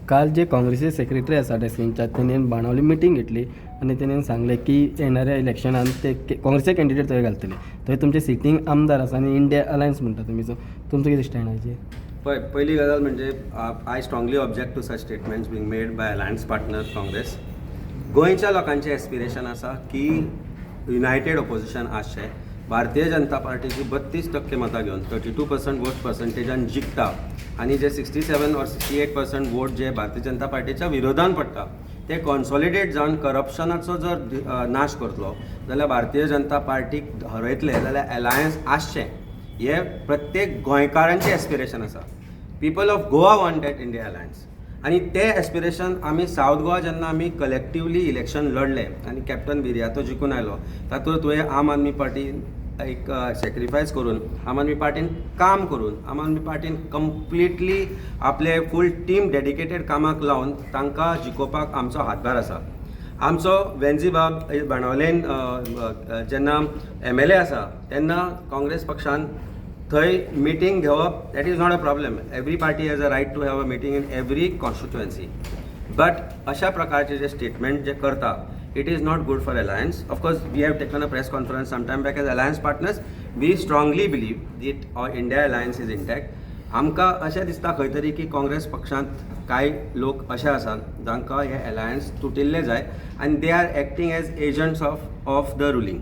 काल जे काँग्रेसचे सेक्रेटरी आसा डेस्किंगच्या तेणेन बाणावली मिटींग घेतली आणि तेणेन सांगले की येणाऱ्या इलेक्शनान ते काँग्रेसचे कॅन्डिडेट थंय घालतले. थंय तुमचे सिटींग आमदार आसा आनी इंडिया अलायन्स म्हणटा तुमी. सो तुमचो कितें स्टँड आयचे? पहिली गजाल म्हणजे I strongly object to such statements being made by alliance partner Congress. गोंयच्या लोकांचें एस्पिरेशन आसा की युनायटेड ऑपोजिशन आसचें. भारतीय जनता पार्टीची 32% मतां घेवन 32% वोट पर्संटेजान जिखता आनी जे 67 or 68% वोट जे भारतीय जनता पार्टीच्या विरोधान पडटा ते कॉन्सॉलिडेट जावन करप्शनाचो जर नाश करतलो जाल्यार भारतीय जनता पार्टीक हरयतले जाल्यार अलायन्स आसचें हे प्रत्येक गोंयकारांचें एस्पिरेशन आसा. People of Goa want that India alliance आनी ते एस्पिरेशन आमी सावथ गोवा जेन्ना आमी कलेक्टिवली इलेक्शन लढले आनी कॅप्टन बिरियातो जिखून आयलो तातूंत तुवें आम आदमी पार्टीन एक सॅक्रिफायस करून आम आदमी पार्टीन काम करून आम आदमी पार्टीन कंप्लिटली आपले फूल टीम डेडिकेटेड कामाक लावन तांकां जिखोवपाक आमचो हातभार आसा. आमचो वेंजीबाब बाणावलेन जेन्ना MLA आसा तेन्ना काँग्रेस पक्षान थंय मिटींग घेवप that is not a problem. Every party has a right to have a meeting in every constituency. But अशा प्रकारचे जे स्टेटमेंट जे करता it is not good for alliance. Of course, we have taken a press conference some time back as alliance partners. We strongly believe that our India alliance is intact. आमकां अशें दिसता खंय तरी की काँग्रेस पक्षांत कांय लोक अशे आसात जांकां हे अलायन्स तुटिल्ले जाय आनी they are acting as agents of the ruling.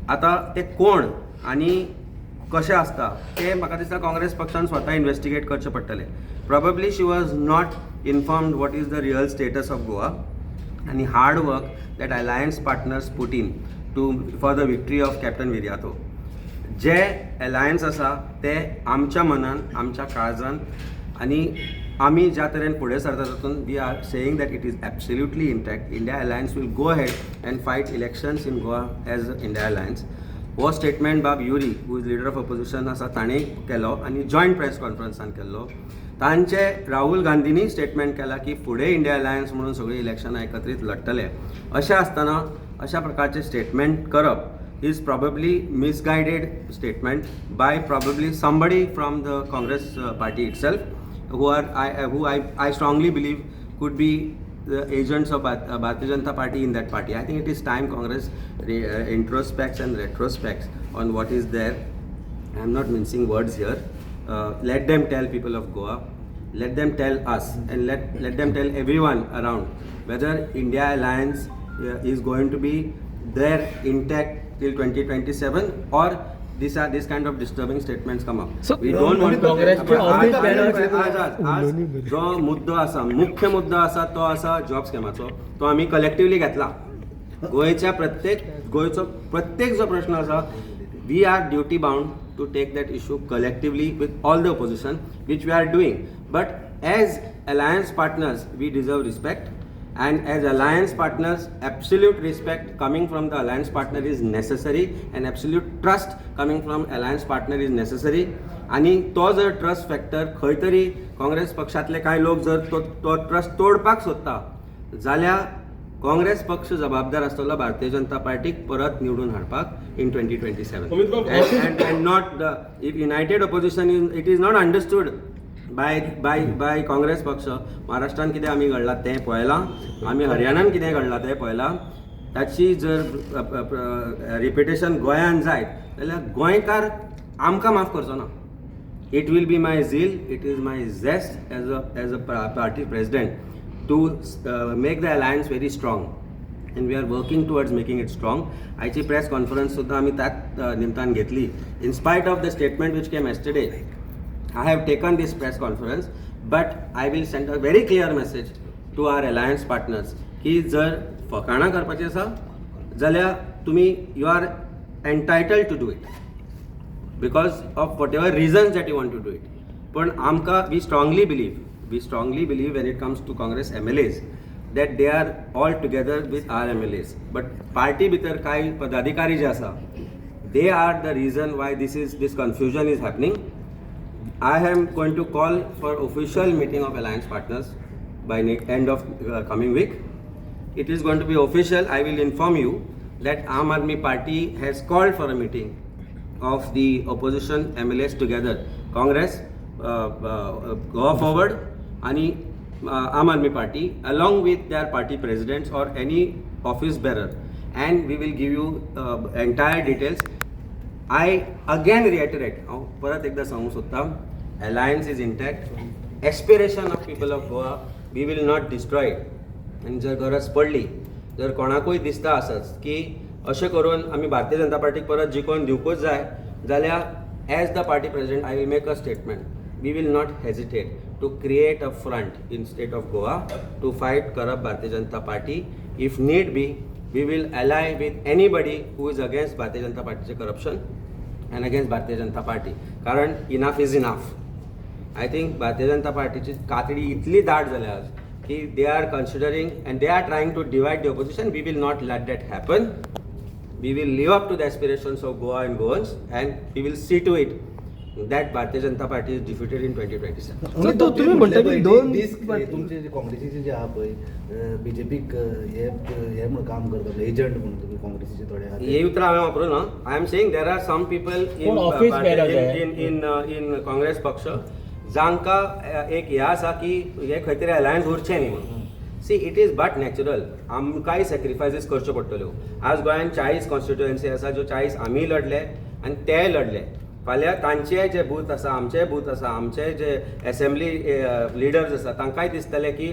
आतां ते कोण आनी कशें आसता ते म्हाका दिसता काँग्रेस पक्षान स्वता इन्वेस्टिगेट करचें पडटलें. Probably she was not informed what is the real status of Goa and the hard work that alliance partners put in for the victory of Captain Viriato. जे alliance आसा ते आमच्या मनान आमच्या काळजान आनी आमी ज्या तरेन फुडें सरता तातूंत we are saying that it is absolutely intact. India alliance will go ahead and fight elections in Goa as India alliance. हो स्टेटमेंट बाब Yuri who is leader of opposition आसा ताणें केलो आनी जॉयंट प्रेस कॉन्फरन्सान केल्लो. तांचे राहुल गांधीनी स्टेटमेंट केला की फुडें इंडिया अलायन्स म्हणून सगळीं इलेक्शनां एकत्रीत लढतले. अशें आसतना अशा प्रकारचे स्टेटमेंट करप is probably misguided statement by probably somebody from the Congress party itself who I strongly believe could be the agents of Bharatiya Janata Party in that party. I think it is time Congress introspects and retrospects on what is there. I am not mincing words here. Let them tell people of Goa, let them tell us, and let them tell everyone around whether India Alliance is going to be there intact till 2027 or this kind of disturbing statements come up. So we don't want to आज जो मुद्दो आसा मुख्य मुद्दो आसा तो आसा job स्कॅमाचो. तो आमी कलेक्टिवली घेतला. गोंयच्या गोंयचो प्रत्येक जो प्रश्न आसा we are duty bound to take that issue collectively with all the opposition which we are doing. But as alliance partners we deserve respect. And as alliance partners, absolute respect coming from the alliance partner is necessary and absolute trust coming from alliance partner is necessary. आणि तो जर trust factor खंय तरी काँग्रेस पक्षातले कांय लोक जर तो ट्रस्ट तोडपाक सोदता जाल्यार काँग्रेस पक्ष जबाबदार आसतलो भारतीय जनता पार्टीक परत निवडून हाडपाक in 2027. and not the if united opposition it is not understood by Congress पक्ष. महाराष्ट्रान कितें आमी घडलां तें पळयलां, आमी हरियाणान कितें घडलां तें पळयलां. ताची जर रिपिटेशन गोंयान जायत जाल्यार गोंयकार आमकां माफ करचो ना. It will be my zeal, it is my zest as a party president to make the alliance very strong and we are working towards making it strong. आयची प्रेस कॉन्फरन्स सुद्दां आमी त्याच निमतान घेतली. In spite of the statement which came yesterday, I have taken this press conference, but I will send a very clear message to our alliance partners की जर फकाणां करपाची आसा जाल्यार तुमी you are entitled to do it because of whatever reasons that you want to do it. पण आमकां we strongly believe when it comes to Congress MLAs that they are all together with our MLAs. But party भितर कांय पदाधिकारी जे आसा they are the reason why this confusion is happening. I am going to call for official meeting of alliance partners by end of coming week. It is going to be official. I will inform you that Aam Aadmi Party has called for a meeting of the opposition MLAs together. Congress go forward आणि Aam Aadmi Party along with their party presidents or any office bearer, and we will give you entire details. I again reiterate, परत एकदा सांगू सोदता, alliance is intact, aspiration of people of Goa, we will not destroy it. आणि जर गरज पडली, जर कोणाकूय दिसता आसत की अशें करून आमी भारतीय जनता पार्टीक परत जिखोवन दिवकूच जाय जाल्यार as the party president I will make a statement. We will not hesitate to create a front in state of Goa to fight corrupt Bharatiya Janata Party. If need be, we will ally with anybody who is against Bharatiya Janata Party's corruption and against Bharatiya Janata Party. Karan enough is enough. I think Bharatiya Janata Partyची कातडी इतली दाट जाल्या की they are considering and they are trying to divide the opposition. We will not let that happen. We will live up to the aspirations of Goa and Goans, and we will see to it that Bharatiya Janata Party is defeated in 2027. तुम्ही म्हणता की दोन तुमचे जे काँग्रेसीचे जे आहा पळय बीजेपीक हे म्हणून काम करता एजंट म्हणून तुम्ही काँग्रेसीचे थोडे आहात हे उतर हांवें वापरूं ना. I am saying there are some people in Congress पक्ष जांकां एक हें आसा की हे खंय तरी अलायन्स उरचें न्ही म्हणून. See it is but natural, आमकांय सॅक्रिफायसीस करच्यो पडटल्यो. आज गोंयांत 40 कॉन्स्टिट्युएन्सी आसा ज्यो 40 आमी लढले आनी ते लढले. फाल्यां तांचे जे बूथ आसा, आमचे बूथ आसा, आमचे जे असेंब्ली लिडर्स आसा तांकांय दिसतलें की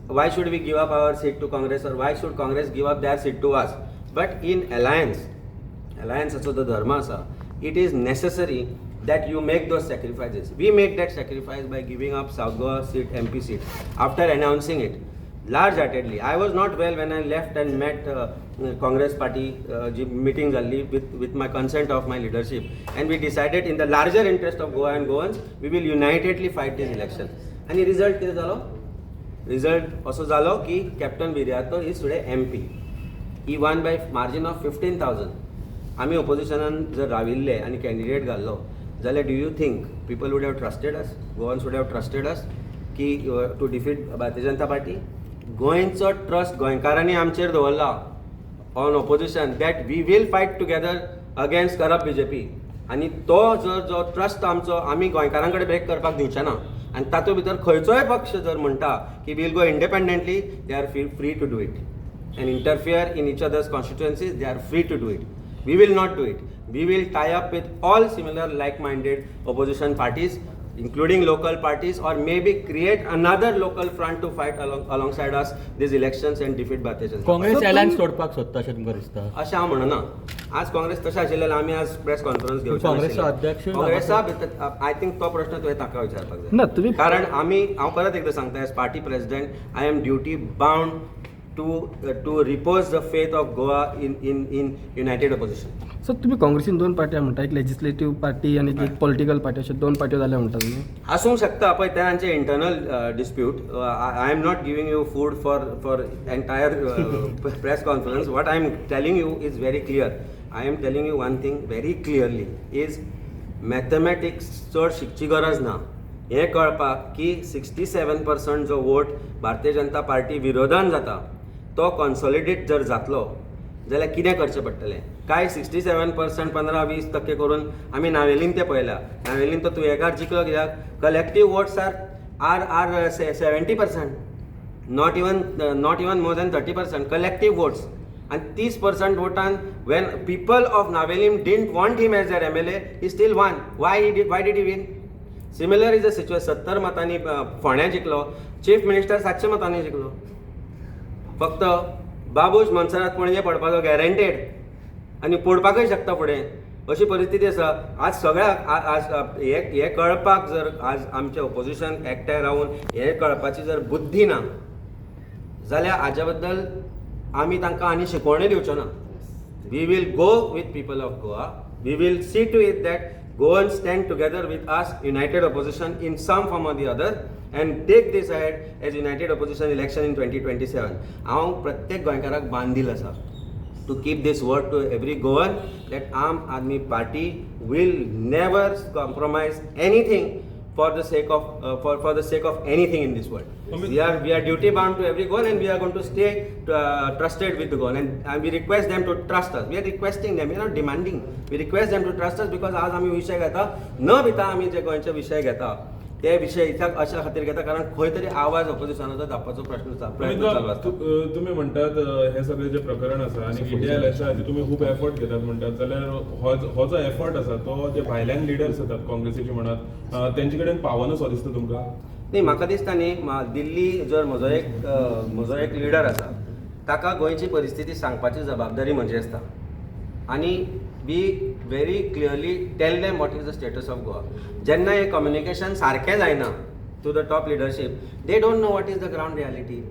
why should we give up our seat to Congress, or why should Congress give up their seat to us. But in अलायन्साचो जो धर्म आसा, it is necessary that you make those sacrifices. We make that sacrifice by giving up South Goa seat, MP seat, after announcing it large-heartedly. I was not well when I left and met Congress party meeting jalli with my consent of my leadership, and we decided in the larger interest of Goa and Goans, we will unitedly fight this election. And the result कितें जालो? Result असो जालो की Captain Viriato is today MP. He won by margin of 15,000. आमी oppositionan जर राविल्ले आनी candidate घाल्लो जाल्यार do you think people would have trusted us, Goans would have trusted us की to defeat Bharatiya Janata party? गोंयचो ट्रस्ट गोंयकारांनी आमचेर दवरला on opposition that we will fight together against corrupt BJP. आनी तो जर जो ट्रस्ट आमचो आमी गोंयकारां कडेन ब्रेक करपाक दिवचे ना. आनी तातूंत भितर खंयचोय पक्ष जर म्हणटा की will go independently, they are free to do it and interfere in each other's constituencies. They are free to do it. We will not do it. We will tie up with all similar like-minded opposition parties, including local parties, or maybe create another local front to fight alongside us these elections and defeat Bharatiya Janata Party. Congress alliance तोडपाक सोदता अशें तुमकां दिसता? अशें हांव म्हणना. आज काँग्रेस तशें आशिल्लें आमी आज प्रेस कॉन्फरन्स घेवचे काँग्रेसचो अध्यक्ष काँग्रेसा आय थिंक तो प्रश्न तुवें ताका विचारपाक जाय ना तुम्ही कारण हांव परत एकदां सांगता as party president I am duty bound to repose the faith of Goa in united opposition. Sir तुम्ही काँग्रेसीन दोन पार्ट्या म्हणटा, एक लेजिस्लेटिव्ह पार्टी आणि एक पॉलिटिकल पार्टी, अशा दोन पार्ट्यो जाल्या म्हणटा तुम्ही. आसूंक शकता पळय तांचे internal dispute. I am not giving you food for entire press conference. What I am telling you is very clear. I am telling you one thing very clearly is mathematics चड शिकची गरज ना. हें कळपाक की 67% जो वोट भारतीय जनता पार्टी विरोधान जाता तो consolidate जर जातलो जाल्यार कितें करचें पडटलें. काय 67% 15-20% करून आमी नावेलीन तें पळयलां. नावेलीन तो तुयेकार जिखलो कित्याक collective votes are 70%, not even more than 30% collective votes. आनी 30% वोटान when people of Navelim didn't want him as their MLA, he still won. Why did he win? Similar is a situation. 70 मतांनी फोंड्या जिखलो, चीफ मिनिस्टर 700 मतांनी जिखलो. फक्त बाबूश मनसरात पणजे पडपाचो guaranteed आनी पडपाकय शकता फुडें, अशी परिस्थिती आसा. आज सगळ्याक आज हे कळपाक जर आज आमचे ऑपोजिशन एकठांय रावन हे कळपाची जर बुद्धी ना जाल्यार हाच्या बद्दल आमी तांकां आनी शिकवण्यो दिवच्यो ना. We will go with people of Goa. We will see to it that Goans stand together with us, united opposition in some form or the other, and take this ahead as united opposition election in 2027. हांव प्रत्येक गोंयकाराक बांदील आसा to keep this word to every Goan that Aam Aadmi Party will never compromise anything for the sake of anything in this world. We are duty bound to every Goan, and we are going to stay trusted with the Goan, and we request them to trust us. We are requesting them, we are not demanding. We request them to trust us because आज आमी विषय घेता न भिता. आमी जे गोंयचे विषय घेता ते विशय इत्याक अशा खातीर घेता कारण खंय तरी आवाज ऑपोजिशनाचो दाखोवपाचो प्रयत्न चालू आसता. तुम्ही म्हणतात हे सगळे जे प्रकरण आसा आनी इंडिया इलेक्शनाचे तुम्ही खूप एफर्ट घेतात म्हणतात जाल्यार हो जो एफर्ट आसा तो जे भायल्यान लिडर्स येतात काँग्रेसीचे म्हणत तेंचे कडेन पावना असो दिसता तुमकां? न्ही म्हाका दिसता न्ही दिल्ली जर म्हजो एक लिडर आसा ताका गोंयची परिस्थिती सांगपाची जबाबदारी म्हजी आसता आनी we very clearly tell them what is the status of Goa. जेन्ना हे कम्युनिकेशन सारकें जायना to the top leadership they don't know what is the ground reality.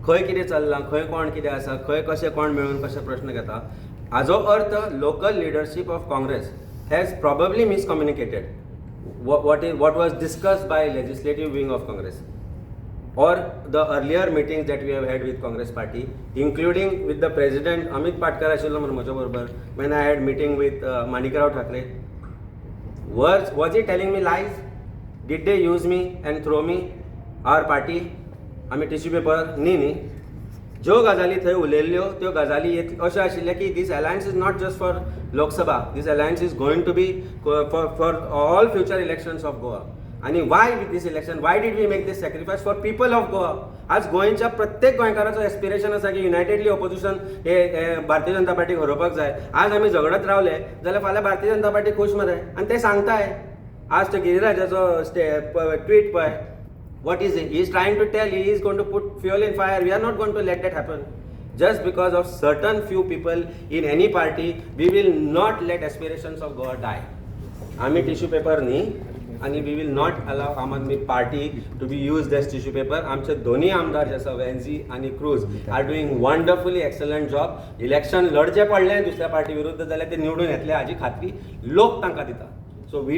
खंय कितें चल्लां, खंय कोण कितें आसा, खंय कशें कोण मेळून कशे प्रश्न घेता. हाजो अर्थ local leadership of Congress has probably miscommunicated what was discussed by legislative wing of Congress or the earlier meetings that we have had with Congress party, including with the president Amit Patkar ashilo म्हज्या बरोबर when I had meeting with Manikarao Thakre. Was he telling me lies? Did they use me and throw me, our party, आमी tissue paper न्ही. ज्यो गजाली थंय उलयल्ल्यो त्यो गजाली अश्यो आशिल्ल्यो की this alliance is not just for Lok Sabha, this alliance is going to be for all future elections of Goa. आणि why with this election, why did we make this sacrifice for people of Goa. आज गोंयच्या प्रत्येक गोंयकाराचो एस्पिरेशन आसा की युनायटेडली opposition हे भारतीय जनता पार्टीक हरोवपाक जाय. आज आमी झगडत रावले जाल्यार फाल्यां भारतीय जनता पार्टी खूश मरे आनी ते सांगताय. आज तो गिरिराजाचो ट्वीट पळय, what is it? He is trying to tell, he is going to put fuel in fire. We are not going to let that happen. Just because of certain few people in any party, we will not let aspirations of Goa die. आम्ही tissue paper न्ही आणि we will not allow आम आदमी party to be used as tissue paper. आमचे दोन्ही आमदार जे आसा वेन्झी आणि Cruz are doing wonderfully excellent job. Election लढचे पडले दुसऱ्या पार्टी विरुद्ध जाल्यार ते निवडून येतले हाची खात्री लोक तांकां दिता. So we